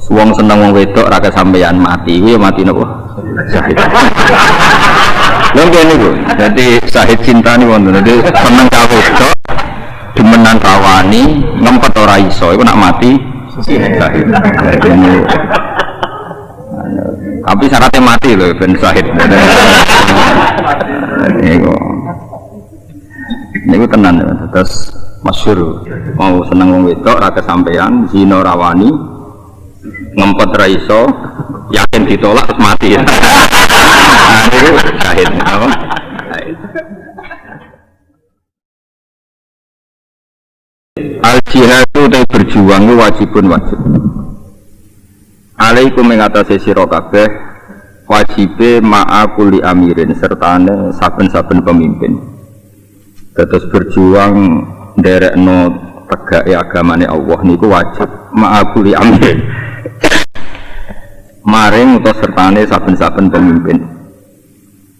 Wong seneng wong wedok ra kesampean mati, kuwi ya mati napa? Syahid. Lha ngene niku. Dadi syahid cinta niku wonten. Dadi seneng ka wedok, demenan rawani, ngempet ora iso, iku nak mati syahid. Tapi syaratnya mati loh ben syahid. Niku tenan terus masyhur mau seneng wong wedok ra kesampean zina rawani ngempet ra iso yakin ditolak terus mati. Nah niku syahid apa? Al jihadu te berjuang wajibun wajib. Alaikum ing atase sira kabeh wajibe ma'a kulli amirin sertane saben-saben pemimpin. Terus berjuang nderekno tegake agamane Allah niku wajib ma'akuli amir maring utawa sertane saben-saben pemimpin.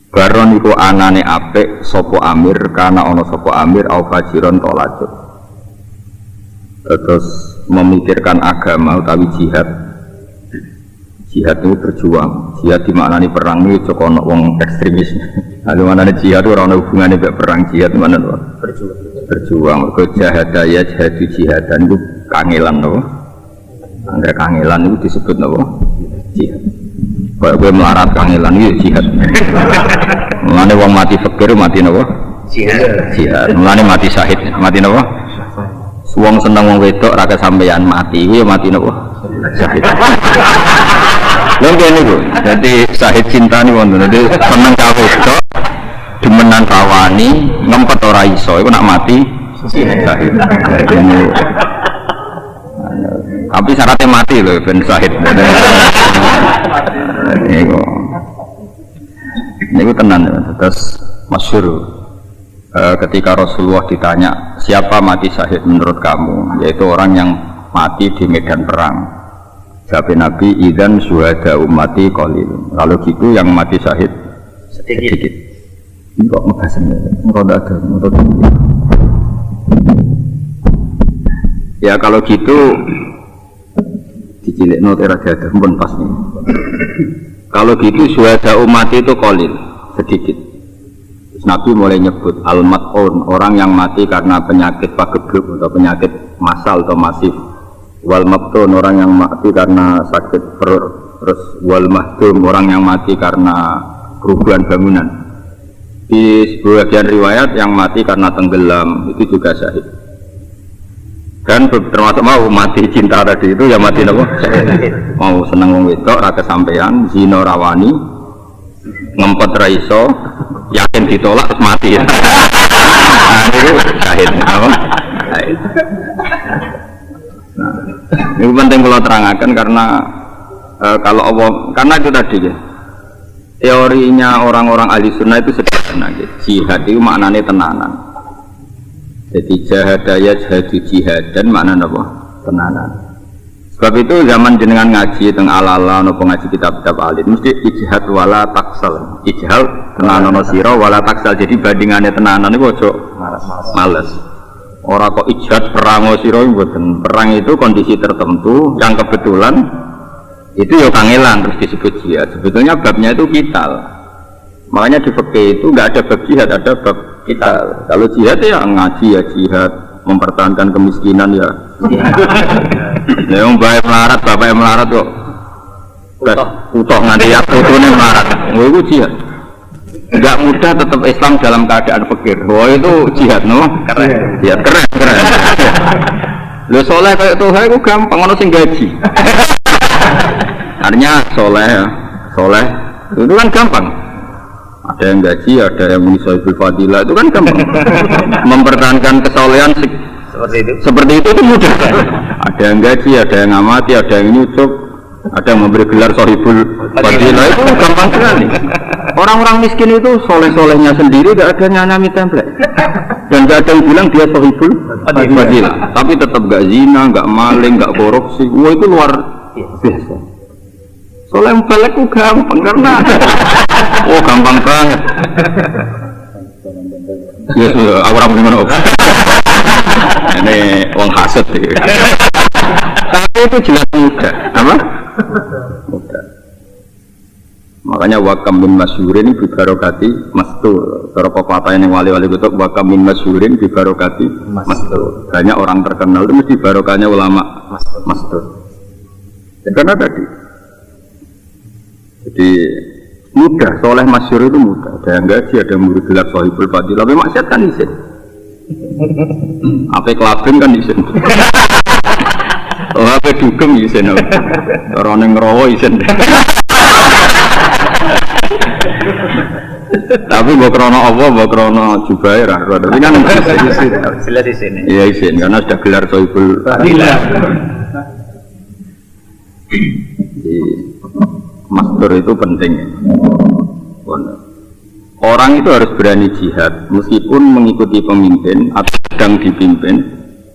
Baron niku anane apik sapa amir kana ana sapa amir au fajiron tolajut. Terus memikirkan agama utawi jihad. Jihad itu berjuang. Jihad dimaknani perang iki cocok ana wong ekstremis. Lalu mana jihad ora ana hubungane mek perang jihad mana to? Berjuang. Berjuang. Mergo jahadaya jihadu jihadan itu kangelan to. Angger kangelan itu disebut napa? Jihad. Kaya kowe melarat kangelan iki jihad. Mulane wong mati fakir mati napa? Jihad. Jihad. Mulane mati syahid. Mati napa? Wong seneng wong wedok ra kesampean mati kuwi mati napa? Syahid. Lha ngene niku. Dadi syahid cinta niku wonten. Dadi seneng ka wedok demenan rawani ngempet ora iso iku nak mati syahid. Tapi syaratnya mati loh ben syahid. Niku tenan terus masyhur ketika Rasulullah ditanya siapa mati syahid menurut kamu, yaitu orang yang mati di medan perang. Jawab Nabi idzan syuhada ummati qalil. Kalau gitu yang mati syahid sedikit. Ini kok ngebahasnya ngeroda ada menurut ya kalau gitu dicilik notera ada pun pas nih. Kalau gitu syuhada umat itu qalil sedikit. Terus Nabi mulai nyebut al-mat'un, orang yang mati karena penyakit pagebluk atau penyakit massal atau masif. Wal mabtun, orang yang mati karena sakit perut. Terus wal mahdum, orang yang mati karena kerubuhan bangunan. Di sebagian riwayat yang mati karena tenggelam itu juga syahid. Dan termasuk mau mati cinta tadi itu ya mati apa? Syahid. Mau seneng wong wedok ra kesampean zina rawani ngempet ra iso yakin ditolak terus mati. Nah itu syahid apa? Syahid. Nah, ini penting kalau terangkan karena kalau Allah, karena itu tadi ya, teorinya orang-orang ahli sunnah itu sederhana gitu. Jihad itu maknanya tenanan. Jadi jahadaya jihadu jihadan maknanya apa? Tenanan. Sebab itu zaman jenengan ngaji tentang ala-ala nopo ngaji kitab-kitab alim mesti ijhad wala taksal. Ijhad tenanan sira wala taksal. Jadi bandingannya tenanan itu ojo males. Orang kok ijhad perang sira mboten. Perang itu kondisi tertentu yang kebetulan itu ya kangelan terus disebut jihad. Sebetulnya babnya itu qital. Makanya di fikih itu enggak ada bab jihad, ada bab qital. Kalau jihad ya ngaji ya jihad, mempertahankan kemiskinan ya jihad. Ya wong bae melarat, bapak melarat kok utuh nganti ya putune melarat. Oh itu jihad. Enggak mudah tetap Islam dalam keadaan fakir. Wah itu jihad no? Keren. Jihad keren. Lho soleh kayak tuh aku gampang ono sing gaji. Artinya soleh itu kan gampang. Ada yang gaji, ada yang misalnya fadilah itu kan gampang. Mempertahankan kesolehan seperti itu mudah. Ada yang gaji, ada yang ngamati, ada yang nyucuk, ada yang memberi gelar sohibul fadilah itu gampang sekali. Orang-orang miskin itu soleh-solehnya sendiri gak ada nyanyami template. Dan gak ada yang bilang dia sohibul fadilah. Tapi tetap gak zina, gak maling, gak korupsi. Wah itu luar biasa. Soleh balik itu gampang karena oh gampang banget. Ya sudah, aku ramu gimana? Ini uang hasut. Tapi itu jelas mudah, apa? Mudah. Makanya wakam min masyhurin bi barokati mastur. Cara pepatah yang wali-wali kutub wakam min masyhurin bi barokati mastur. Banyak orang terkenal itu mesti barokahnya ulama mastur. Karena tadi, jadi mudah, soleh masyhur itu mudah. Ada yang gaji, ada yang murid gelap sohibul fadil. Tapi maksiat kan isin. Apa kelabing kan isin. Oh apa dugem isin. Orang yang ngerowo isin. Tapi mbok krono apa, mbok krono jubair. Tapi kan jelas isin. Iya isin, karena sudah gelar sohibul fadil. Mastur itu penting. Orang itu harus berani jihad meskipun mengikuti pemimpin atau sedang dipimpin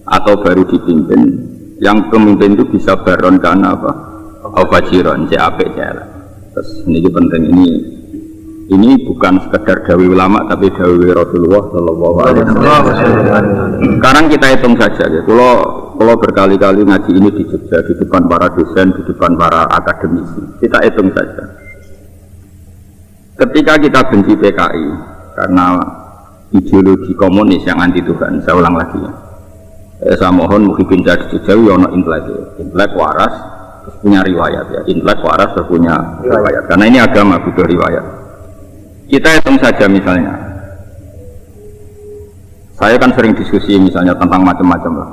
atau baru dipimpin. Yang pemimpin itu bisa baron karena apa? Fajiron, apik celek. Terus ini penting, ini bukan sekedar dawai ulama tapi dawai Rasulullah sallallahu alaihi wasallam. Sekarang kita hitung saja ya. Kalau berkali-kali ngaji ini di Jogja, di depan para dosen, di depan para akademisi, kita hitung saja. Ketika kita benci PKI karena ideologi komunis yang anti Tuhan, saya ulang lagi ya. Saya mohon Muhyiddin di Jogja, yono intelek waras, terus punya riwayat ya. Intelek waras terus punya riwayat. Karena ini agama butuh riwayat. Kita hitung saja misalnya. Saya kan sering diskusi misalnya tentang macam-macam lah.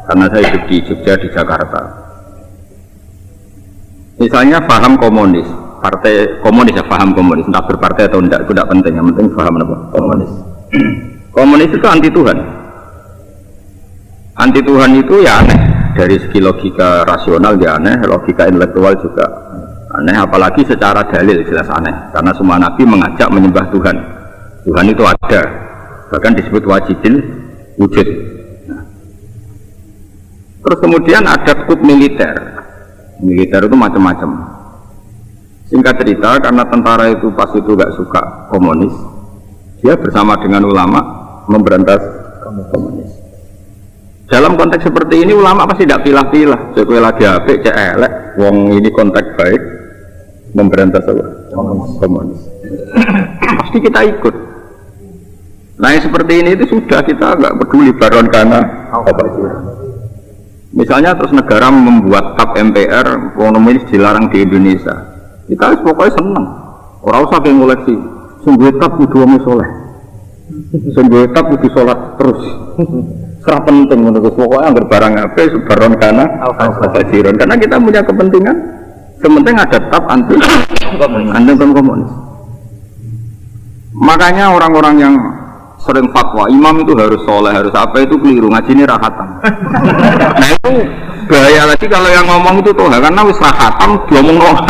Karena saya hidup di Jogja, di Jakarta. Misalnya paham komunis, partai komunis ya, paham komunis, entah berpartai atau tidak, itu tidak penting, yang penting paham apa? Komunis. Komunis itu anti Tuhan. Anti Tuhan itu ya aneh, dari segi logika rasional ya aneh, logika intelektual juga aneh, apalagi secara dalil jelas aneh, karena semua nabi mengajak menyembah Tuhan. Tuhan itu ada, bahkan disebut wajibin wujud. Terus kemudian ada kut militer. Militer itu macam-macam. Singkat cerita, karena tentara itu pas itu gak suka komunis, dia bersama dengan ulama memberantas komunis. Dalam konteks seperti ini ulama pasti tidak pilah-pilah. Saya lagi apik, cek elek, wong ini konteks baik, memberantas komunis. Pasti kita ikut. Nah yang seperti ini itu sudah, kita nggak peduli baron karena apa itu. Misalnya terus negara membuat tab MPR, komunis dilarang di Indonesia. Kita pokoknya senang. Orang usah kayak ngoleksi. Sungguh tab kudu wong soleh. Sungguh tab kudu sholat terus. Serah penting menurut pokoknya anggar barang apa baron karena fajiron. Karena kita punya kepentingan. Sementing ada tab anti komunis. Makanya orang-orang yang sering fatwa, imam itu harus soleh, harus apa itu keliru, ngaji ini rahatan. Nah itu bahaya lagi kalau yang ngomong itu tuh, karena wis rahatan diomong orang.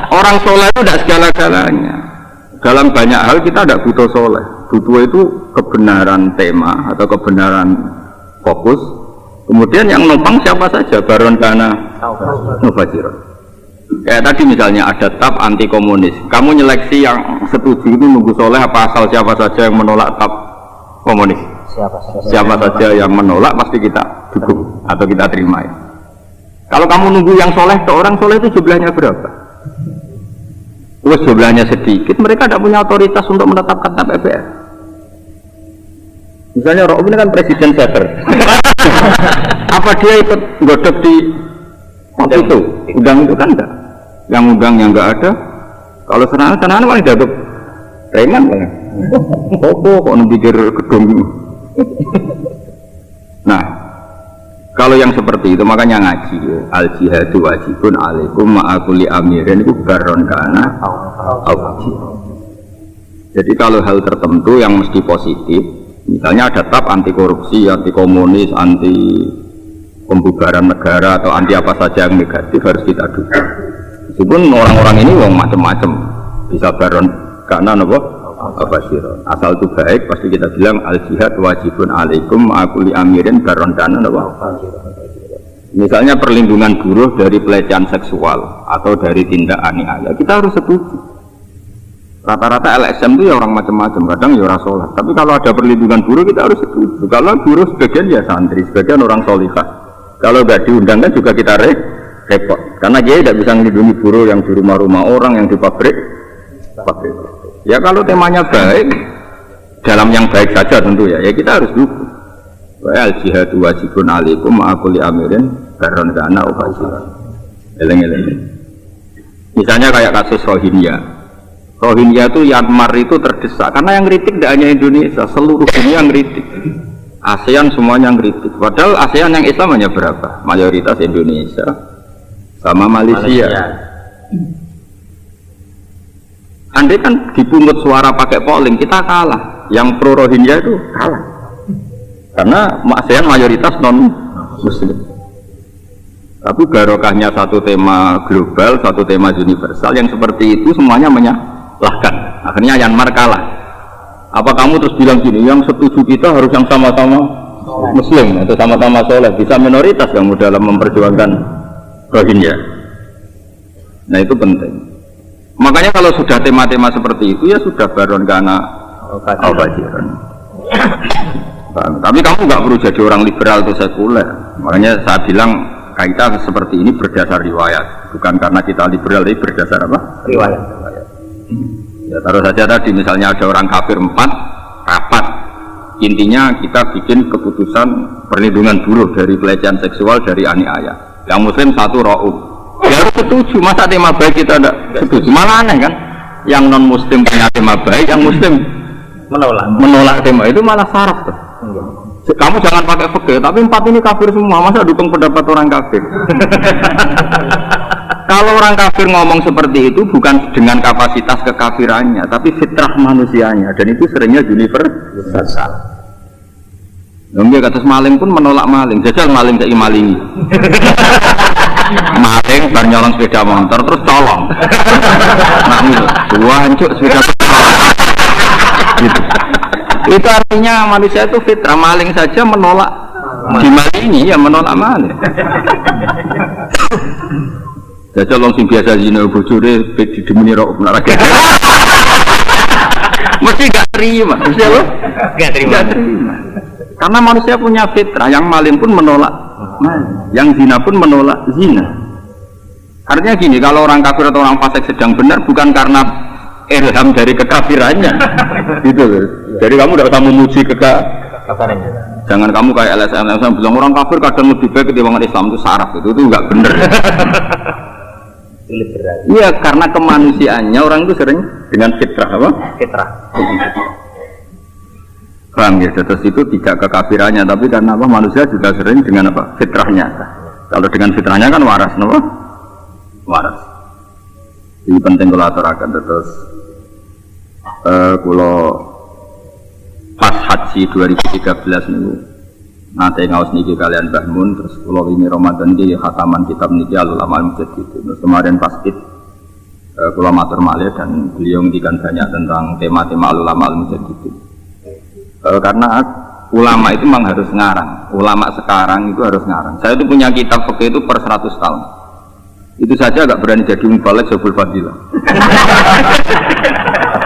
Orang soleh itu tidak segala-galanya. Dalam banyak hal kita tidak butuh soleh, butuh itu kebenaran tema atau kebenaran fokus. Kemudian yang numpang siapa saja, baron kana mufajiron. Kayak tadi misalnya ada tab anti komunis, kamu nyeleksi yang setuju itu nunggu soleh apa asal siapa saja yang menolak tab komunis? Siapa saja yang menolak pasti kita dukung atau kita terima ya. Kalau kamu nunggu yang soleh, orang soleh itu jumlahnya berapa? Terus jumlahnya sedikit, mereka tidak punya otoritas untuk menetapkan tab MPR. Misalnya Rob ini kan presiden setter. Apa dia ikut godok di waktu itu? Undang itu kan enggak. Yang undang yang enggak ada. Kalau senang-senang paling dianggap preman kan. Kok pikir gedung. Nah, kalau yang seperti itu makanya ngaji al jihadu wajibun alaikum ma'akuli amirin itu baron kana awajib. Jadi kalau hal tertentu yang mesti positif, misalnya ada tab anti korupsi, anti komunis, anti pembubaran negara atau anti apa saja yang negatif harus kita dukung. Meskipun orang-orang ini wong macam-macam, bisa baron karena apa sih? Asal itu baik pasti kita bilang al jihad wajibun alaikum ma'akuli amirin baron karena apa? Misalnya perlindungan buruh dari pelecehan seksual atau dari tindak aniaya, kita harus setuju. Rata-rata LSM itu ya orang macam-macam, kadang ya orang sholat. Tapi kalau ada perlindungan buruh kita harus setuju. Kalau buruh sebagian ya santri, sebagian orang solihah. Kalau nggak diundangkan juga kita repot. Karena dia tidak bisa melindungi buruh yang di rumah-rumah orang, yang di pabrik. Ya kalau temanya baik, dalam yang baik saja tentu ya kita harus dukung. Al jihadu wajibun alaikum ma'akuli amirin baron kana ufajiran. Eleng-eleng. Misalnya kayak kasus Rohingya. Rohingya itu Myanmar itu terdesak karena yang kritik tidak hanya Indonesia, seluruh dunia yang kritik. ASEAN semuanya yang kritik. Padahal ASEAN yang Islam hanya berapa? Mayoritas Indonesia sama Malaysia. Andai kan dipungut suara pakai polling, kita kalah. Yang pro Rohingya itu kalah. Karena ASEAN mayoritas non-Muslim. Tapi barokahnya satu tema global, satu tema universal yang seperti itu semuanya menyalahkan. Akhirnya Myanmar kalah. Apa kamu terus bilang gini, yang setuju kita harus yang sama-sama Muslim atau sama-sama soleh, bisa minoritas yang dalam memperjuangkan Rohingya. Nah itu penting. Makanya kalau sudah tema-tema seperti itu ya sudah baron kana al-fajiran. Tapi kamu nggak perlu jadi orang liberal atau sekuler. Makanya saya bilang kaitan seperti ini berdasar riwayat, bukan karena kita liberal, tapi berdasar apa? Riwayat. Ya taruh saja tadi misalnya ada orang kafir 4 rapat, intinya kita bikin keputusan perlindungan buruh dari pelecehan seksual dari aniaya. Yang Muslim 1 ra'ub. Ya harus setuju, masa tema baik kita tidak setuju? Malah aneh kan? Yang non Muslim punya tema baik, yang Muslim menolak tema itu malah saraf tuh. Kamu jangan pakai fikih, tapi 4 ini kafir semua, masa dukung pendapat orang kafir? Kalau orang kafir ngomong seperti itu bukan dengan kapasitas kekafirannya, tapi fitrah manusianya, dan itu seringnya universal. Nggak kata maling pun menolak maling, jajal maling saya malingi. Maling bar nyolong sepeda motor terus colong. Nah itu, dua hancur sepeda motor. Gitu. Itu artinya manusia itu fitrah, maling saja menolak dimalingi, ya menolak maling. Jajal long sing biasa zina bojone didemeni rok benar aja. Mesti gak terima, mesti apa? Gak terima. Karena manusia punya fitrah, yang maling pun menolak maling, yang zina pun menolak zina. Artinya gini, kalau orang kafir atau orang fasik sedang benar bukan karena ilham dari kekafirannya, gitu loh. Jadi kamu tidak usah memuji kekafirannya. Jangan kamu kayak LSM bilang orang kafir kadang lebih baik ketimbang Islam, itu saraf, itu nggak benar. Iya, karena kemanusiaannya orang itu sering dengan fitrah apa? Fitrah. Paham ya? Terus itu tidak kekafirannya, tapi karena apa? Manusia juga sering dengan apa? Fitrahnya. Kalau dengan fitrahnya kan waras, apa? Waras. Ini penting kalau aturakan terus. Kalau pas haji 2013 nih, nanti ngawas niki kalian Mbah Mun, terus kalau ini Ramadan ini khataman kitab niki Al-Ulama Al-Mujaddid. Terus kemarin pas kalau matur malih dan beliau ngendikan banyak tentang tema-tema Al-Ulama Al-Mujaddid. Karena ulama itu memang harus ngarang. Ulama sekarang itu harus ngarang. Saya itu punya kitab fikih itu per 100 tahun. Itu saja agak berani jadi mubalek Jabul Fadilah.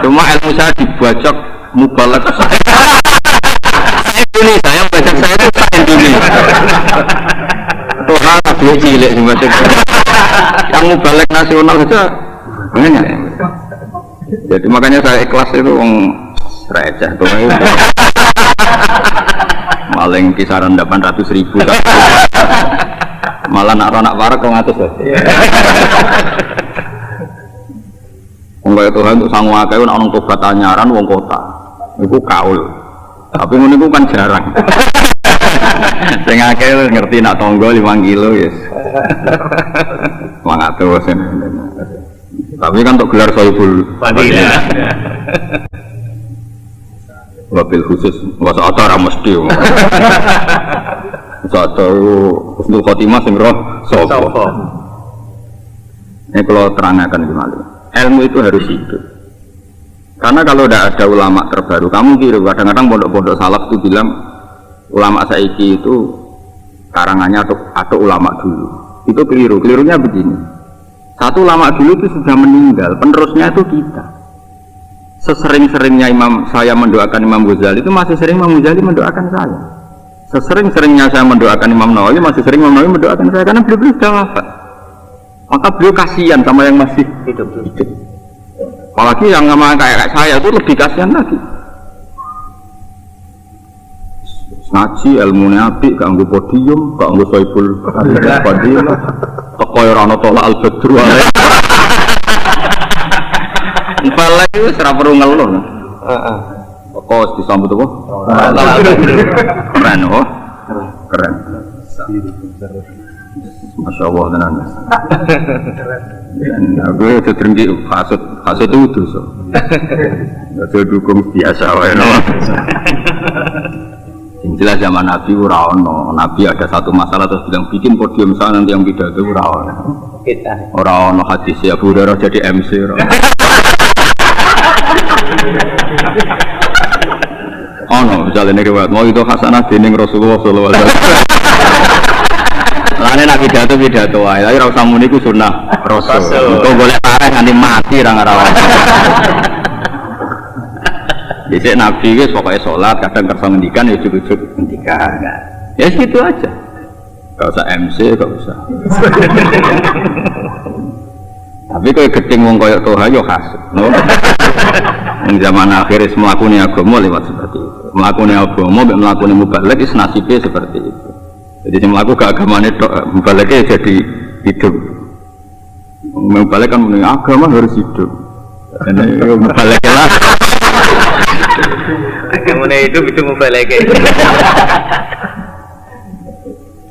Cuma ilmu saya dibajak mubalek. Indonesia yang bajak saya itu Indonesia. Tuhan dia cilik sih macam. Yang mubalek nasional saja banyak. Jadi makanya saya ikhlas itu wong receh tuh. Maling kisaran 800.000. Malah nak warak kok ngatus ya. Wong kaya Tuhan untuk sangu akeh nek ana tobat anyaran wong kota. Iku kaul. Tapi ngono iku kan jarang. Sing akeh ngerti nak tangga 5 kilo yes. 100. Tapi kan untuk gelar Sohibul Fadilah. Wabil khusus, nggak usah acara mesti. Satu untuk khotimah sing roh sopo. Ini kalau terangkan gimana? Ilmu itu harus hidup. Karena kalau tidak ada ulama terbaru, kamu kira kadang-kadang pondok-pondok salaf itu bilang ulama saiki itu karangannya atau ulama dulu. Itu keliru. Kelirunya begini. Satu ulama dulu itu sudah meninggal, penerusnya itu kita. Sesering-seringnya saya mendoakan Imam Ghazali itu masih sering Imam Ghazali mendoakan saya. Sesering-seringnya saya mendoakan Imam Nawawi masih sering Imam Nawawi mendoakan saya karena beliau sudah wafat. Maka beliau kasihan sama yang masih hidup. Apalagi yang sama kayak saya itu lebih kasihan lagi. Ngaji ilmunya apik, gak nggo podium, gak nggo soibul podium. Teko ora ana tolak al-badru. Malah itu ora perlu ngeluh. Heeh. Kok disambut apa? Keren oh. Keren. Masya Allah tenan. Aku itu terenggi kasut itu dosa. Saya dukung biasa wae. Jelas zaman Nabi ora ono. Nabi ada satu masalah terus bilang bikin podium sana nanti yang pidato ora ono. Ora ono hadis ya Abu Hurairah jadi MC ora. Ono misalnya riwayat mau itu hasanah dening Rasulullah sallallahu alaihi wasallam. Lane nak pidato wae, tapi ora usah muni ku sunah Rasul. Kok golek arek nganti mati ra ngarawan. Jadi Nabi wis pokoke salat kadang kersa ngendikan ya ujug-ujug ngendikan. Ya gitu aja. Enggak usah MC, enggak usah. Tapi kowe gedeng wong koyo Toha yo khas. Ning zaman akhir wis mlakune agama lewat seperti itu. Mlakune agama mek mlakune mubalek wis nasibe seperti itu. Jadi sing mlaku gak agamane tok, mubaleke jadi hidup. Mubalek kan muni agama harus hidup. Karena mubalek lah. Agamane hidup itu mubaleke.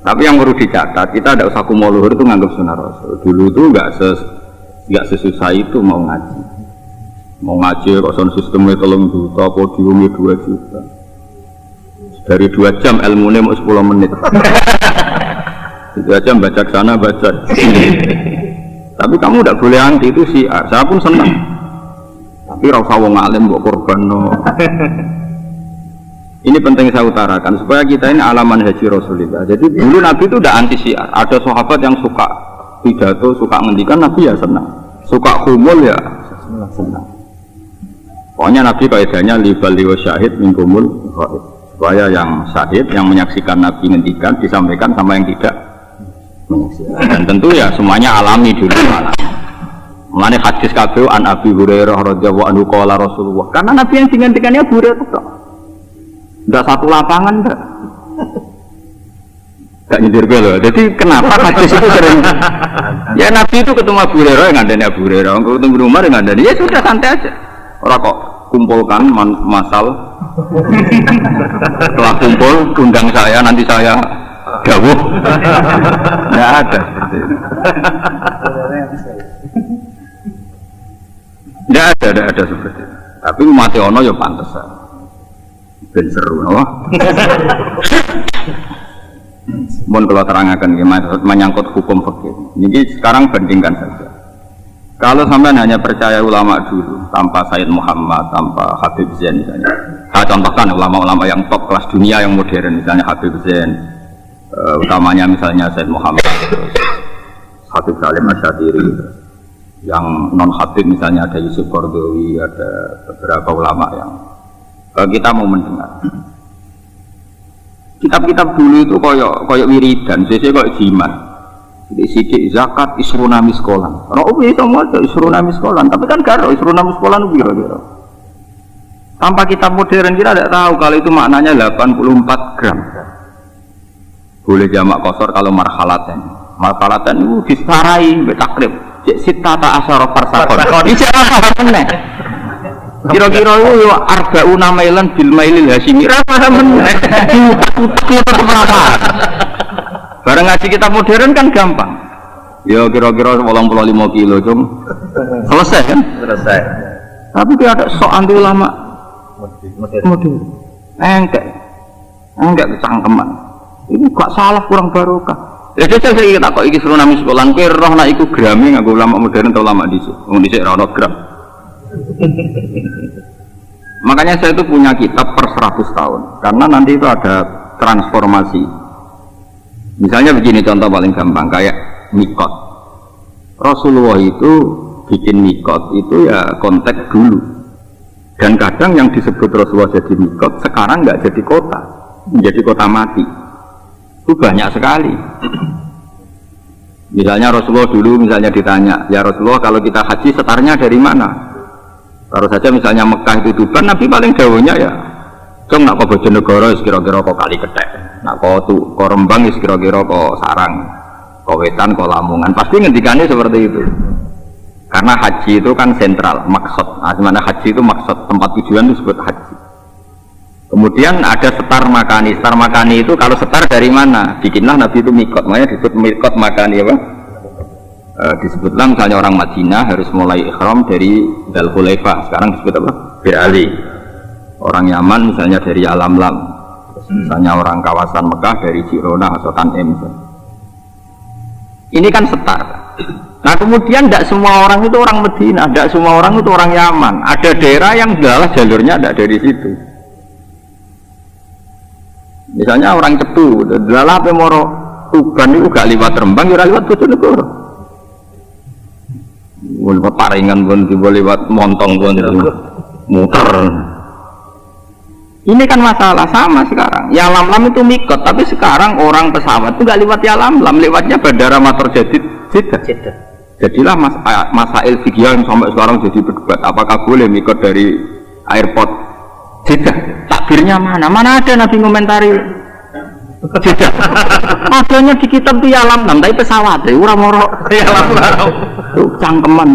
Tapi yang perlu dicatat, kita tidak usah kumo luhur itu nganggap sunnah Rasul. Dulu itu nggak sesusah itu mau ngaji. Mau ngaji kok sound sistemnya 3 juta, podiumnya 2 juta. Dari 2 jam ilmunya mau 10 menit. 2 jam baca sana baca sini. Tapi kamu tidak boleh anti itu syiar. Saya pun senang. Tapi rasa wong alim kok korban no. Ini penting saya utarakan supaya kita ini alaman haji Rasulullah. Jadi dulu Nabi itu udah anti syiar. Ada sahabat yang suka pidato, suka ngendikan, Nabi ya senang. Suka khumul ya senang. Pokoknya Nabi kaidahnya libal liwa syahid min khumul ghaib. Supaya yang syahid, yang menyaksikan Nabi ngendikan disampaikan sama yang tidak menyaksikan. Dan tentu ya semuanya alami dulu. Mulane hadis kabeh an Abi Hurairah radhiyallahu anhu qala Rasulullah. Karena Nabi yang digantikannya Abu Hurairah itu. Enggak satu lapangan enggak. Enggak nyindir gue loh. Jadi kenapa hadis itu sering ya Nabi itu ketemu Abu Hurairah yang ngandani Abu Hurairah, ketemu Umar yang ngandani. Ya sudah santai aja. Ora kok kumpulkan masal. Setelah kumpul undang saya nanti saya dawuh. Enggak ada seperti itu. Tidak ada seperti itu. Tapi mati ono ya pantes. Ben seru, no? Mohon kalau terangkan gimana menyangkut hukum fikih. Jadi sekarang bandingkan saja. Kalau sampai hanya percaya ulama dulu, tanpa Sayyid Muhammad, tanpa Habib Zain misalnya. Saya contohkan ulama-ulama yang top kelas dunia yang modern, misalnya Habib Zain, utamanya misalnya Sayyid Muhammad, Habib Salim Asy'ari. Yang non Habib misalnya ada Yusuf Qaradawi, ada beberapa ulama yang kita mau mendengar. Kitab-kitab dulu itu koyok wiridan, sesuai koyok jimat. Jadi sidik zakat isruna miskolan. Roh bisa maca isruna miskolan, tapi kan gak roh isruna miskolan itu kira-kira. Tanpa kitab modern kita tidak tahu kalau itu maknanya 84 gram. Boleh jamak kosor kalau marhalatan. Marhalatan itu disarai betakrib. Cek sitata asyara farsakon. Iki apa meneh? Kira-kira itu arba'una mailan bil mailil hasyimi. Ra paham meneh. Bareng ngaji kitab modern kan gampang. Ya kira-kira 85 kilo cum. Selesai kan? Selesai. Tapi dia ada sok anti ulama modern. Enggak kecangkeman. Ini gak salah kurang barokah. Ya saya kita kok iki seru nami sekolah kowe roh nek iku grame nganggo ulama modern atau ulama dhisik. Wong dhisik ra ono gram. Makanya saya itu punya kitab per 100 tahun karena nanti itu ada transformasi. Misalnya begini contoh paling gampang kayak mikot. Rasulullah itu bikin mikot itu ya konteks dulu. Dan kadang yang disebut Rasulullah jadi mikot sekarang nggak jadi kota, menjadi kota mati. Itu banyak sekali. Misalnya Rasulullah dulu misalnya ditanya, ya Rasulullah kalau kita haji setarnya dari mana? Taruh saja misalnya Mekah itu Tuban, Nabi paling jauhnya ya Cung nak kau Bojonegoro kira-kira kau kali ketek, nak kau tuh kau Rembang kira-kira kau Sarang, kau Wetan, kau Lamongan, pasti ngendikannya seperti itu. Karena haji itu kan sentral, maksud. Nah, dimana haji itu maksud, tempat tujuan itu disebut haji. Kemudian ada setar makani. Setar makani itu kalau setar dari mana? Bikinlah Nabi itu mikot, makanya disebut mikot makani apa? Disebutlah misalnya orang Madinah harus mulai ikhram dari Dzul Hulaifah. Sekarang disebut apa? Bir Ali. Orang Yaman misalnya dari Alam-Lam, misalnya orang kawasan Mekah dari Jirona atau Tanim. Ini kan setar. Nah kemudian tidak semua orang itu orang Medina, tidak semua orang itu orang Yaman. Ada daerah yang adalah jalurnya tidak dari situ. Misalnya orang Cepu, adalah Pemoro Tuban itu gak lewat Rembang, ya lewat Bojonegoro. Lewat Paringan pun, lewat Montong pun itu muter. Ini kan masalah sama sekarang. Ya Lam-Lam itu mikot, tapi sekarang orang pesawat itu gak lewat ya Lam-Lam, lewatnya Bandara Mator Jadid Jeddah. Jadilah masail fikih yang sampai sekarang jadi berdebat. Apakah boleh mikot dari airport Jeddah? Takbirnya mana? Mana ada Nabi komentari Jeddah? Adanya di kitab itu ya Lam-Lam, tapi pesawat ya orang moro ya Lam-Lam. Tuh cangkeman.